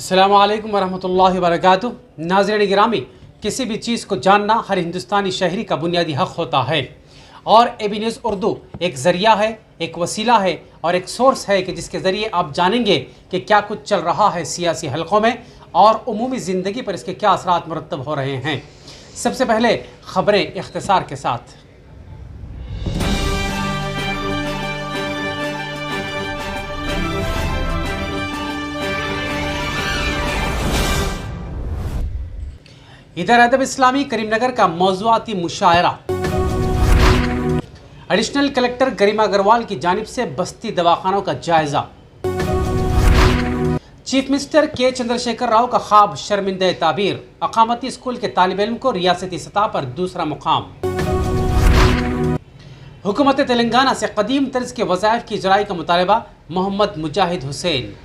अस्सलामुअलैकुम वरहमतुल्लाहि वबरकातुहू। नाज़रीन गिरामी, किसी भी चीज़ को जानना हर हिंदुस्तानी शहरी का बुनियादी हक़ होता है और एबी न्यूज़ उर्दू एक ज़रिया है, एक वसीला है और एक सोर्स है कि जिसके ज़रिए आप जानेंगे कि क्या कुछ चल रहा है सियासी हलक़ों में और उमूमी ज़िंदगी पर इसके क्या असरात मुरत्तब हो रहे हैं। सबसे पहले ख़बरें इख्तिसार के साथ। इधर अदब इस्लामी करीमनगर का मौज़ूआती मुशायरा। एडिशनल कलेक्टर गरिमा अग्रवाल की जानिब से बस्ती दवाखानों का जायजा। चीफ मिनिस्टर के चंद्रशेखर राव का ख्वाब शर्मिंदा ताबीर। अकामती स्कूल के तालिब इल्म को रियासती सतह पर दूसरा मुकाम। हुकूमत तेलंगाना से कदीम तर्ज के वज़ाइफ की इजराई का मुतालबा। मोहम्मद मुजाहिद हुसैन।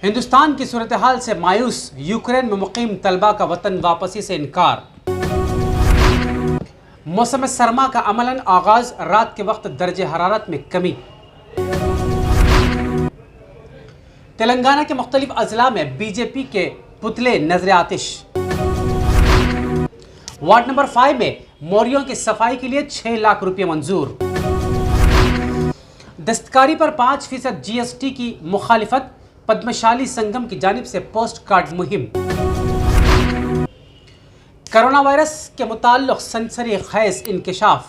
हिंदुस्तान की सूरत हाल से मायूस, यूक्रेन में मुकीम तलबा का वतन वापसी से इनकार। मौसम सरमा का अमलन आगाज, रात के वक्त दर्जे हरारत में कमी। तेलंगाना के मुख्तलिफ अजला में बीजेपी के पुतले नजर आतिश। वार्ड नंबर 5 में मोरियों की सफाई के लिए 6 लाख रुपये मंजूर। दस्तकारी पर 5% GST की मुखालिफत। पद्मशाली संगम की जानिब से पोस्ट कार्ड मुहिम। कोरोना वायरस के मुताल्लिक़ सनसनीखेज़ इंकशाफ।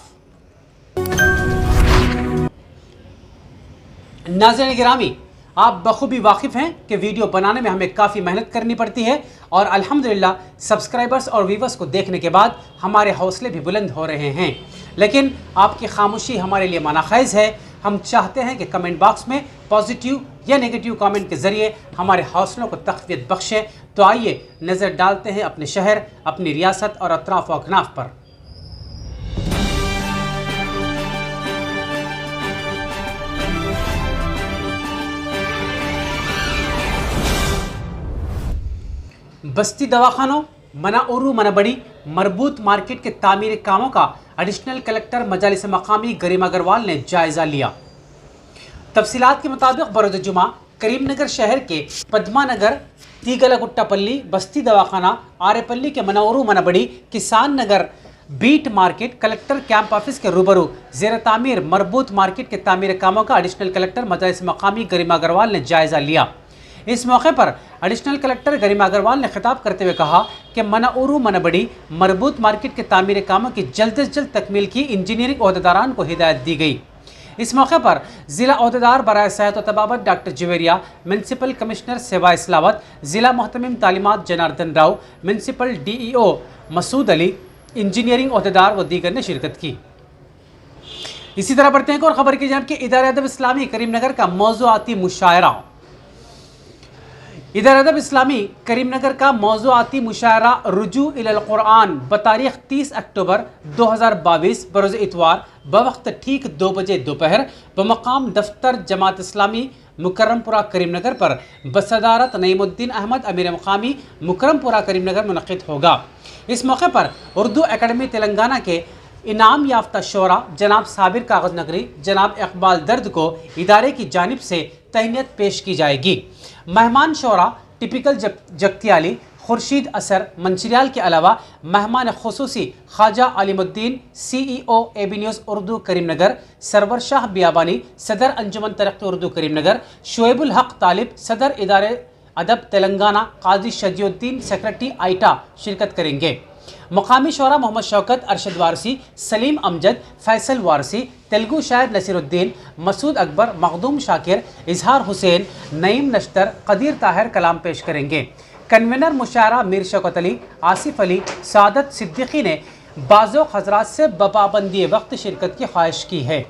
नाज़रीन गिरामी, आप बखूबी वाकिफ़ हैं कि वीडियो बनाने में हमें काफ़ी मेहनत करनी पड़ती है और अल्हम्दुलिल्लाह सब्सक्राइबर्स और व्यूवर्स को देखने के बाद हमारे हौसले भी बुलंद हो रहे हैं, लेकिन आपकी खामोशी हमारे लिए मनाख़ैज़ है। हम चाहते हैं कि कमेंट बॉक्स में पॉजिटिव या नेगेटिव कमेंट के ज़रिए हमारे हौसलों को तक़वियत बख्शे। तो आइए नज़र डालते हैं अपने शहर, अपनी रियासत और अतराफ़ व अकनाफ़ पर। बस्ती दवाखानों, मना उरू मना बड़ी मरबूत मार्केट के तामीरी कामों का एडिशनल कलेक्टर मजालिस मकामी गरिमा अग्रवाल ने जायजा लिया। तफसीलात के मुताबिक बरोज़ जुमा करीमनगर शहर के पद्मा नगर, तीगलगुट्टापल्ली, बस्ती दवाखाना, आरेपल्ली के मनाउरू मनाबड़ी, Kisan Nagar, beat market, collector camp office के रूबरू ज़ेर तामीर मरबूत मार्केट के तामीर कामों का एडिशनल कलेक्टर मजालिस मकामी गरिमा अग्रवाल ने जायजा लिया। इस मौके पर एडिशनल कलेक्टर गरिमा अग्रवाल ने खिताब करते हुए कहा कि मनाउरू मनाबड़ी मरबूत मार्केट के तामीरी कामों की जल्द से जल्द तकमील की इंजीनियरिंग ओहदेदारान को हिदायत दी गई। इस मौके पर ज़िला ओहदेदार बराए सेहत व तबाबत doctor Juveria, municipal commissioner Seva Islavath, ज़िला मोहतमिम तालीमात Janardhan Rao, municipal DEO Masood Ali, engineering ओहदेदार व दीगर ने शिरकत की। इसी तरह बढ़ते हैं और खबर की जानिब कि इदारे अदब इस्लामी करीमनगर का मौज़ूआती मुशायरा। इधर अदब इस्लामी करीमनगर का मौज़ूआती मुशायरा रुजू इलल कुरान बतारीख 30 अक्टूबर 2022 बरोज़ इतवार बवक्त ठीक 2 बजे दोपहर बमकाम दफ्तर जमात इस्लामी मुकर्रमपुरा करीमनगर पर बसदारत नईमुद्दीन अहमद अमीर मकामी मुकर्रमपुरा करीमनगर मुनक़िद होगा। इस मौके पर उर्दू अकेडमी तेलंगाना के इनाम याफ्ता शोरा जनाब साबिर कागज़ नगरी, जनाब इकबाल दर्द को इदारे की जानिब से तहनीत पेश की जाएगी। मेहमान शोरा टिपिकल जगतियाली, खुर्शीद असर मंचिरियाल के अलावा मेहमान खुसूसी Khwaja Alimuddin CEO AB news Urdu Karimnagar, Sarwar Shah Biyabani सदर अंजुमन तरक्की उर्दू करीमनगर, शुएबुल हक तालिब सदर इदारे अदब तेलंगाना, काजी शजीउद्दीन सेक्रेटरी आइटा शिरकत करेंगे। मकामी शोरा मोहम्मद शौकत, अरशद वारसी, सलीम अमजद, फैसल वारसी, तेलुगु शायर नसीरुद्दीन, मसूद अकबर, मखदूम शाकिर, इजहार हुसैन, नईम नश्तर, कदीर ताहिर कलाम पेश करेंगे। कन्वीनर मुशायरा मीर शौकत अली, आसिफ अली, सादत सिद्दीकी ने बाज़ो हजरात से बपाबंदी वक्त शिरकत की ख्वाहिश की है।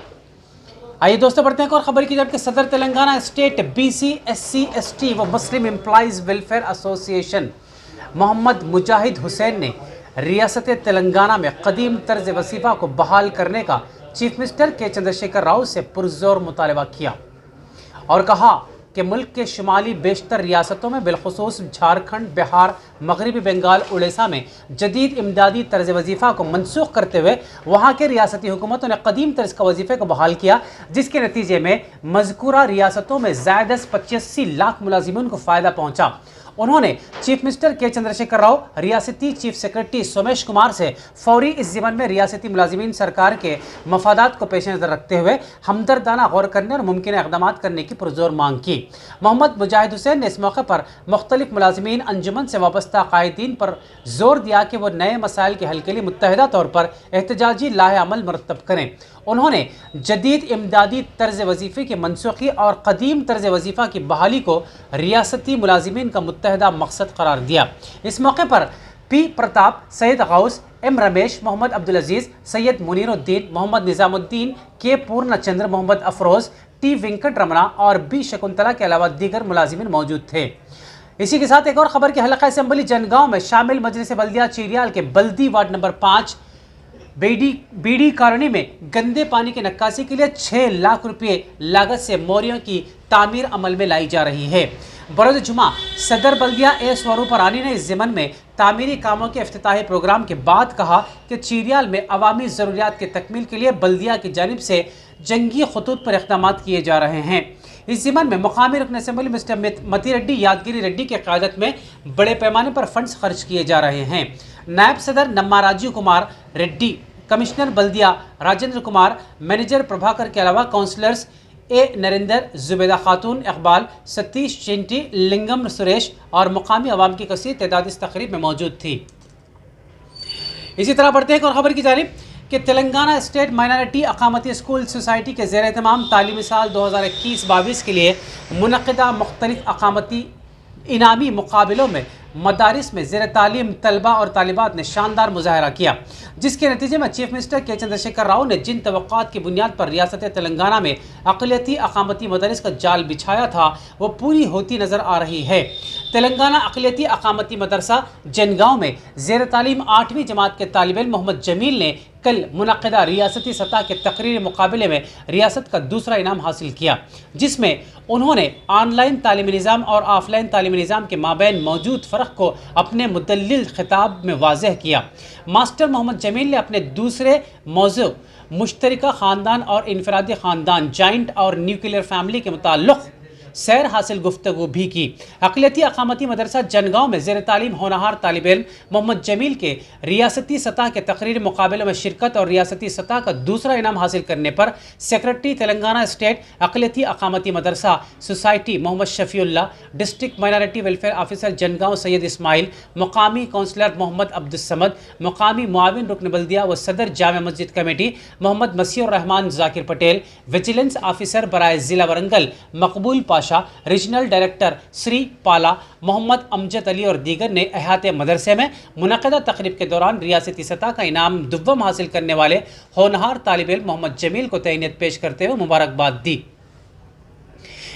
आइए दोस्तों बढ़ते हैं और खबर की जबकि सदर Telangana state BC SC ST व मुस्लिम एम्प्लॉइज़ वेलफेयर एसोसिएशन मोहम्मद मुजाहिद हुसैन ने रियासत तेलंगाना में कदीम तर्ज वसीफ़ा को बहाल करने का चीफ मिनिस्टर के चंद्रशेखर राव से पुरजोर मुतालबा किया और कहा कि मुल्क के शुमाली बेशतर रियासतों में बिलखुसूस झारखंड, बिहार, मगरबी बंगाल, उड़ीसा में जदीद इमदादी तर्ज वजीफ़ा को मनसूख करते हुए वहाँ के रियासती हुकूमतों ने कदीम तर्ज का वजीफ़े को बहाल किया, जिसके नतीजे में मज़कूरा रियासतों में ज़ायद 85 लाख मुलाजिमीन को फ़ायदा पहुँचा। उन्होंने चीफ मिनिस्टर के चंद्रशेखर राव, रियासती चीफ सेक्रेटरी सोमेश कुमार से फौरी इस ज़िम्मन में रियासती मुलाजिमीन सरकार के मफादात को पेश नज़र रखते हुए हमदर्दाना गौर करने और मुमकिन इक़दाम करने की पुरजोर मांग की। मोहम्मद मुजाहिद हुसैन ने इस मौके पर मुख्तलिफ मुलाजिमीन अंजुमन से वाबस्ता कायदीन पर जोर दिया कि वह नए मसाइल के हल के लिए मुत्तहिदा तौर पर एहतजाजी लाहे अमल मुरतब करें। उन्होंने जदीद इमदादी तर्ज वजीफ़े की मनसूखी और कदीम तर्ज वजीफ़ा की बहाली को रियासती मुलाजिमीन का मुत्तहिदा मकसद करार दिया। इस मौके पर पी प्रताप, सैयद गौस, एम रमेश, मोहम्मद अब्दुल अजीज़, सैयद मुनीरुद्दीन, मोहम्मद निज़ामुद्दीन, के पूर्णचंद्र, मोहम्मद अफरोज़, टी वेंकट रमना और बी शकुंतला के अलावा दीगर मुलाजिमीन मौजूद थे। इसी के साथ एक और खबर की हल्का असम्बली जनगांव में शामिल मजलिस बल्दिया चीरियाल के बल्दी वार्ड नंबर 5 बीडी कॉलोनी में गंदे पानी की नक्काशी के लिए 6 लाख रुपए लागत से मोरियों की तामीर अमल में लाई जा रही है। बरोज़ जुमा सदर बल्दिया ए स्वरूप रानी ने इस ज़िमन में तामीरी कामों के इफ्तिताही प्रोग्राम के बाद कहा कि चीरियाल में अवामी ज़रूरियात की तकमील के लिए बल्दिया की जानिब से जंगी खतूत पर इक़दाम किए जा रहे हैं। इस ज़िमन में मुकामी रुकन असम्बली मिस्टर मती रेड्डी यादगिरी रेड्डी की क़यादत में बड़े पैमाने पर फंड्स खर्च किए जा रहे हैं। नायब सदर नम्मा राजीव कुमार रेड्डी, कमिश्नर बल्दिया राजेंद्र कुमार, मैनेजर प्रभाकर के अलावा काउंसलर्स ए नरेंद्र, जुबैदा खातून, इकबाल, सतीश चिंटी, लिंगम सुरेश और मुकामी अवाम की कसीर तादाद इस तकरीब में मौजूद थी। इसी तरह बढ़ते हैं और ख़बर की जानिब कि तेलंगाना स्टेट माइनॉरिटी अकामती स्कूल सोसाइटी के ज़ेर एहतमाम तालीमी साल 2021-22 के लिए मुनक़िदा मुख्तलिफ अकामती इनामी मुकाबलों में मदारिस में ज़ेर तालीम तलबा और तालिबात ने शानदार मुजाहरा किया, जिसके नतीजे में चीफ मिनिस्टर के चंद्रशेखर राव ने जिन तवक्कात की बुनियाद पर रियासत तेलंगाना में अक़लियती अकामती मदारिस का जाल बिछाया था वो पूरी होती नज़र आ रही है। तेलंगाना अक़लियती अकामती मदरसा जनगांव में ज़ेर तालीम 8वीं जमात के तालिब इल्म मोहम्मद जमील ने कल मुनक़िदा रियासती सतह के तकरीरी मुकाबले में रियासत का दूसरा इनाम हासिल किया, जिसमें उन्होंने ऑनलाइन तालीमी निज़ाम और ऑफलाइन तालीमी निज़ाम के माबैन मौजूद फ़र्क को अपने मुदल्लिल खिताब में वाज़ेह किया। मास्टर मोहम्मद जमील ने अपने दूसरे मौज़ू मुश्तरका ख़ानदान और इनफरादी ख़ानदान जॉइंट और न्यूक्लियर फैमिली के मुताल्लिक़ सैर हासिल गुफ्तगू भी की। अक़लियती अकामती मदरसा जनगांव में ज़ेर तालीम होनहार तालिब इल्म मोहम्मद जमील के रियासती सतह के तकरीरी मुकाबले में शिरकत और रियासती सतह का दूसरा इनाम हासिल करने पर सेक्रेटरी तेलंगाना स्टेट अक़लियती अकामती मदरसा society Mohammed Shafiullah, district minority welfare officer Jangaon Syed Ismail, मुकामी काउंसलर मोहम्मद अब्दुस्समद, मुकामी मुआविन रुकन बल्दिया व सदर Jama Masjid committee Mohammed Masihur Rahman Zakir Patel, vigilance officer बराए ज़िला वरंगल मकबूल रीजनल डायरेक्टर श्री पाला, मोहम्मद अमजद अली और दीगर ने अहाते मदरसे में मुनक़िदा तकरीब के दौरान रियासती सतह का इनाम दुव्वम हासिल करने वाले होनहार तालिब इल्म मोहम्मद जमील को तैनियत पेश करते हुए मुबारकबाद दी।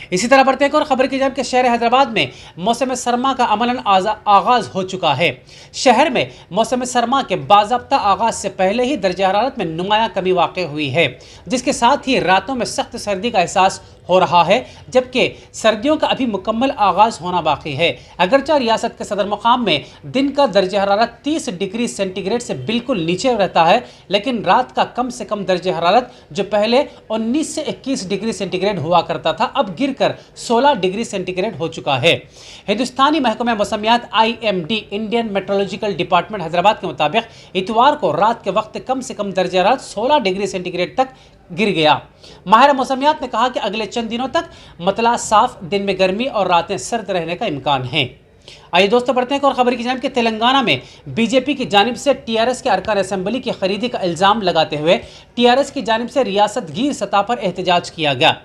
इसी तरह बढ़ते हैं और ख़बर की जानिब के शहर हैदराबाद में मौसम सरमा का अमलन आगाज़ हो चुका है। शहर में मौसम सरमा के बाज़ाब्ता आगाज़ से पहले ही दर्जा हरारत में नुमाया कमी वाक़ हुई है, जिसके साथ ही रातों में सख्त सर्दी का एहसास हो रहा है, जबकि सर्दियों का अभी मुकम्मल आगाज़ होना बाकी है। अगरचे रियासत के सदर मुकाम में दिन का दर्जा हरारत 30 डिग्री सेंटीग्रेड से बिल्कुल नीचे रहता है, लेकिन रात का कम से कम दर्जा हरारत जो पहले 19 से 21 डिग्री सेंटीग्रेड हुआ करता था, अब गिरकर 16 डिग्री सेंटीग्रेड हो चुका है। हिंदुस्तानी महकमा मौसमियात IMD Indian meteorological department Hyderabad के मुताबिक इतवार को रात के वक्त कम से कम दर्जा हरारत 16 डिग्री सेंटीग्रेड तक गिर गया। माहिर मौसमियात ने कहा कि अगले चंद दिनों तक मतला साफ, दिन में गर्मी और रातें सर्द रहने का इम्कान है। आइए दोस्तों बढ़ते हैं और खबर की जानिब कि तेलंगाना में बीजेपी की जानिब से TRS के अरकान असेंबली की खरीदी का इल्ज़ाम लगाते हुए TRS की जानिब से रियासत गिर सतह पर एहतजाज किया गया।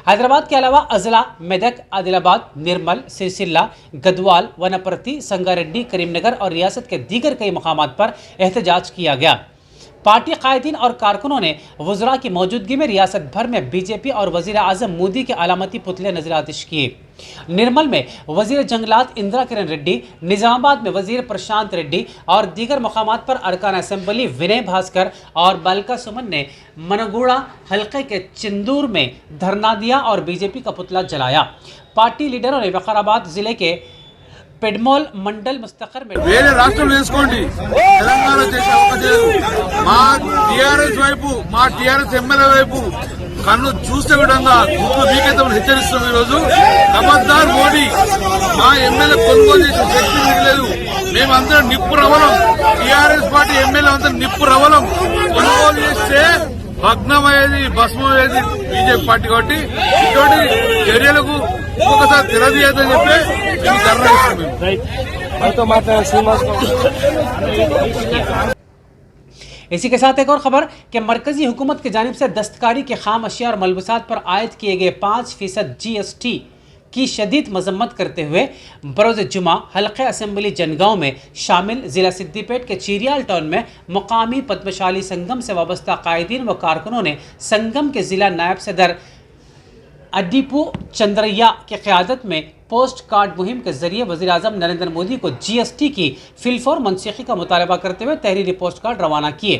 हैदराबाद के अलावा अजला, मेदक, आदिलाबाद, निर्मल, सिरसिल्ला, गदवाल, वनपर्ती, संगारेड्डी, करीमनगर और रियासत के दीगर कई मकामात पर एहतजाज किया गया। पार्टी कायदीन और कारकुनों ने वज़रा की मौजूदगी में रियासत भर में बीजेपी और वज़ीर आज़म मोदी के अलामती पुतले नजर आतिश किए। निर्मल में वजीर जंगलात इंदिरा किरण रेड्डी, निजामाबाद में वजीर प्रशांत रेड्डी और दीगर मकामात पर अरकान असेंबली विनय भास्कर और बालिका सुमन ने मनगुड़ा हल्के के चिंदूर में धरना दिया और बीजेपी का पुतला जलाया। पार्टी लीडरों ने वकाराबाद जिले के पेडमोल मंडल मुस्तखर में వేరే రాష్ట్రం వేసుకోండి, తెలంగాణ చేసే అవకాశం లేదు। మా టీఆర్ఎస్ వైపు, మా టీఆర్ఎస్ ఎమ్మెల్యే వైపు కన్ను చూసే విధంగా గుర్తు వీకెత్తమని హెచ్చరిస్తున్నాం। ఈ రోజు ఖబర్దార్ మోడీ, మా ఎమ్మెల్యే కొనుగోలు చేసే శక్తి మీకు లేదు। మేమందరం నిప్పు రవలం, టీఆర్ఎస్ పార్టీ ఎమ్మెల్యే అంతా నిప్పు రవలం। కొనుగోలు చేస్తే భగ్నమయ్యేది, భస్మమయ్యేది బీజేపీ పార్టీ కాబట్టి ఇటువంటి చర్యలకు ఒకసారి తెరదీయదని చెప్పి మేము ధర్నా ఇస్తున్నాం। इसी के साथ एक और खबर कि मरकजी हुकूमत की जानिब से दस्तकारी के खाम अशिया और मलबूसात पर आयद किए गए 5% GST की शदीद मजम्मत करते हुए बरोज़ जुमा हल्के असेंबली जनगांव में शामिल ज़िला सिद्दीपेट के चीरियाल टाउन में मुकामी पद्मशाली संगम से वाबस्ता कायदीन व कारकुनों ने संगम के ज़िला नायब सदर अड्डीपू चंद्रैया की क़यादत में पोस्ट कार्ड मुहिम के जरिए वज़ीर आज़म नरेंद्र मोदी को GST की फिलफौर मनसूखी का मुतालबा करते हुए तहरीरी पोस्ट कार्ड रवाना किए,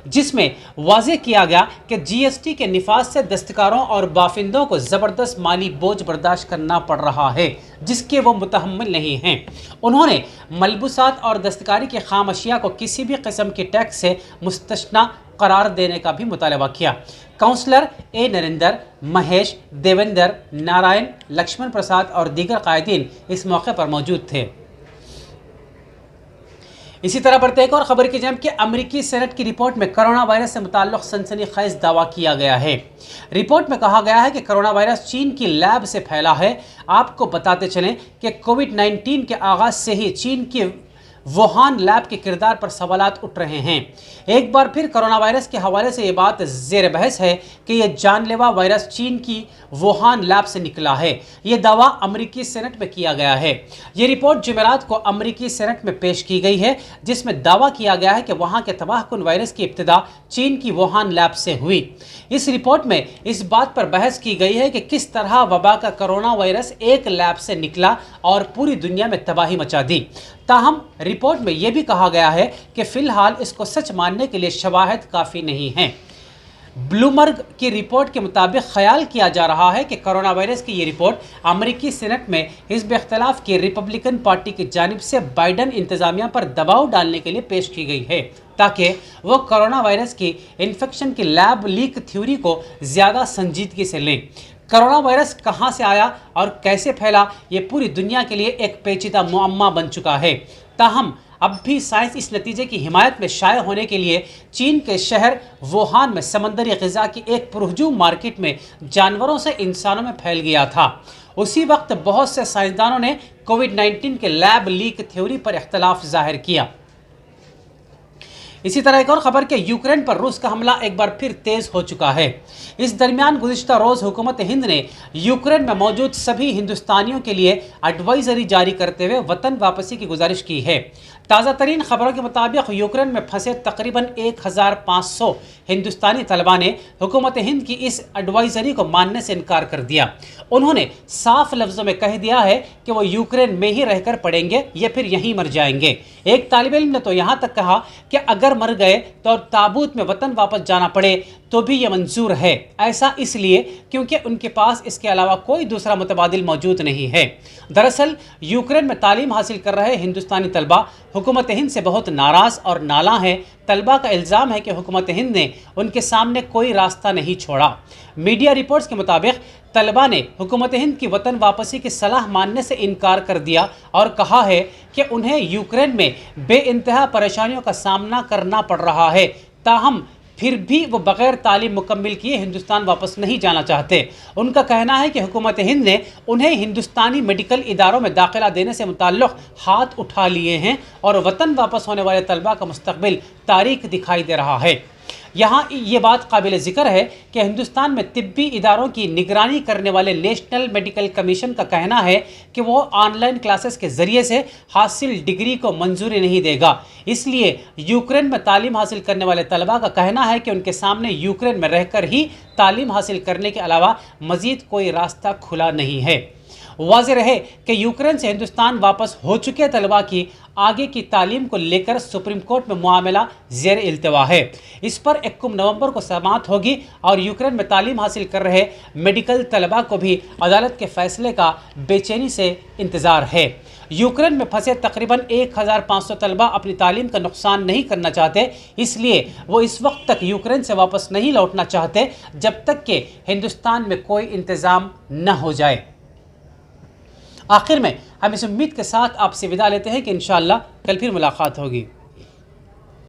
जिसमें वाज़ेह किया गया कि GST के निफाज से दस्तकारों और बाफिंदों को ज़बरदस्त माली बोझ बर्दाश्त करना पड़ रहा है जिसके वो मुतहम्मिल नहीं हैं। उन्होंने मलबूसात और दस्तकारी के खाम अशिया को किसी भी किस्म के टैक्स से मुस्तस्ना करार देने का भी मुतालबा किया। काउंसलर ए नरेंद्र, महेश, देवेंद्र, नारायण, लक्ष्मण प्रसाद और दीगर कायदीन इस मौके पर मौजूद थे। इसी तरह बढ़ते एक और खबर की जानिब कि अमेरिकी सेनेट की रिपोर्ट में कोरोना वायरस से मुताल्लिक़ सनसनीखेज़ दावा किया गया है। रिपोर्ट में कहा गया है कि कोरोना वायरस चीन की लैब से फैला है। आपको बताते चलें कि कोविड-19 के आगाज़ से ही चीन की वुहान लैब के किरदार पर सवालात उठ रहे हैं। एक बार फिर कोरोना वायरस के हवाले से ये बात ज़ेर बहस है कि यह जानलेवा वायरस चीन की वुहान लैब से निकला है। ये दावा अमेरिकी सेनेट में किया गया है। ये रिपोर्ट जुमेरात को अमेरिकी सेनेट में पेश की गई है, जिसमें दावा किया गया है कि वहाँ के तबाहकुन वायरस की इब्तिदा चीन की वुहान लैब से हुई। इस रिपोर्ट में इस बात पर बहस की गई है कि किस तरह वबा का कोरोना वायरस एक लैब से निकला और पूरी दुनिया में तबाही मचा दी। ताहम रिपोर्ट में यह भी कहा गया है कि फ़िलहाल इसको सच मानने के लिए शवाहिद काफ़ी नहीं हैं। ब्लूमबर्ग की रिपोर्ट के मुताबिक ख्याल किया जा रहा है कि कोरोना वायरस की ये रिपोर्ट अमेरिकी सेनेट में हिज़्ब इख्तिलाफ की रिपब्लिकन पार्टी की जानिब से बाइडन इंतज़ामिया पर दबाव डालने के लिए पेश की गई है ताकि वो कोरोना वायरस की इन्फेक्शन की लैब लीक थ्योरी को ज़्यादा संजीदगी से लें। कोरोना वायरस कहां से आया और कैसे फैला, ये पूरी दुनिया के लिए एक पेचीदा मुअम्मा बन चुका है। ताहम अब भी साइंस इस नतीजे की हिमायत में शाये होने के लिए चीन के शहर वुहान में समंदरी ग़िज़ा की एक पुरहजूम मार्केट में जानवरों से इंसानों में फैल गया था। उसी वक्त बहुत से साइंसदानों ने कोविड-19 के लैब लीक थ्योरी पर इख्तलाफ जाहिर किया। इसी तरह एक और खबर के यूक्रेन पर रूस का हमला एक बार फिर तेज हो चुका है। इस दरमियान गुज़िश्ता रोज़ हुकूमत हिंद ने यूक्रेन में मौजूद सभी हिंदुस्तानियों के लिए एडवाइजरी जारी करते हुए वतन वापसी की गुजारिश की है। ताज़ा तरीन खबरों के मुताबिक यूक्रेन में फंसे तकरीबन 1500 हिंदुस्तानी तलबा ने हुकूमत हिंद की इस एडवाइजरी को मानने से इनकार कर दिया। उन्होंने साफ लफ्ज़ों में कह दिया है कि वो यूक्रेन में ही रहकर पढ़ेंगे या फिर यहीं मर जाएंगे। एक तालिब इल्म ने तो यहाँ तक कहा कि अगर मर गए तो ताबूत में वतन वापस जाना पड़े तो भी ये मंजूर है। ऐसा इसलिए क्योंकि उनके पास इसके अलावा कोई दूसरा मुतबादिल मौजूद नहीं है। दरअसल यूक्रेन में तालीम हासिल कर रहे हिंदुस्तानी तलबा हुकूमत हिंद से बहुत नाराज़ और नाला हैं। तलबा का इल्ज़ाम है कि हुकूमत हिंद ने उनके सामने कोई रास्ता नहीं छोड़ा। मीडिया रिपोर्ट्स के मुताबिक तलबा ने हुकूमत हिंद की वतन वापसी की सलाह मानने से इनकार कर दिया और कहा है कि उन्हें यूक्रेन में बेइंतहा परेशानियों का सामना करना पड़ रहा है। ताहम फिर भी वो बग़ैर तालीम मुकम्मिल किए हिंदुस्तान वापस नहीं जाना चाहते। उनका कहना है कि हुकूमत हिंद ने उन्हें हिंदुस्तानी मेडिकल इदारों में दाखिला देने से मुताल्लिक़ हाथ उठा लिए हैं और वतन वापस होने वाले तलबा का मुस्तक़बिल तारीक दिखाई दे रहा है। यहाँ ये बात काबिल ज़िक्र है कि हिंदुस्तान में तिब्बी इदारों की निगरानी करने वाले नेशनल मेडिकल कमीशन का कहना है कि वो ऑनलाइन क्लासेस के ज़रिए से हासिल डिग्री को मंजूरी नहीं देगा। इसलिए यूक्रेन में तालीम हासिल करने वाले तलबा का कहना है कि उनके सामने यूक्रेन में रहकर ही तालीम हासिल करने के अलावा मज़ीद कोई रास्ता खुला नहीं है। वाज़ेह रहे कि यूक्रेन से हिंदुस्तान वापस हो चुके तलबा की आगे की तालीम को लेकर सुप्रीम कोर्ट में मामला ज़ेर इल्तिवा है। इस पर 21 नवंबर को समाअत होगी और यूक्रेन में तालीम हासिल कर रहे मेडिकल तलबा को भी अदालत के फैसले का बेचैनी से इंतज़ार है। यूक्रेन में फंसे तकरीबन 1500 तलबा अपनी तालीम का नुकसान नहीं करना चाहते, इसलिए वो इस वक्त तक यूक्रेन से वापस नहीं लौटना चाहते जब तक कि हिंदुस्तान में कोई इंतज़ाम न हो जाए। आखिर में हम इस उम्मीद के साथ आपसे विदा लेते हैं कि इंशाअल्लाह कल फिर मुलाकात होगी।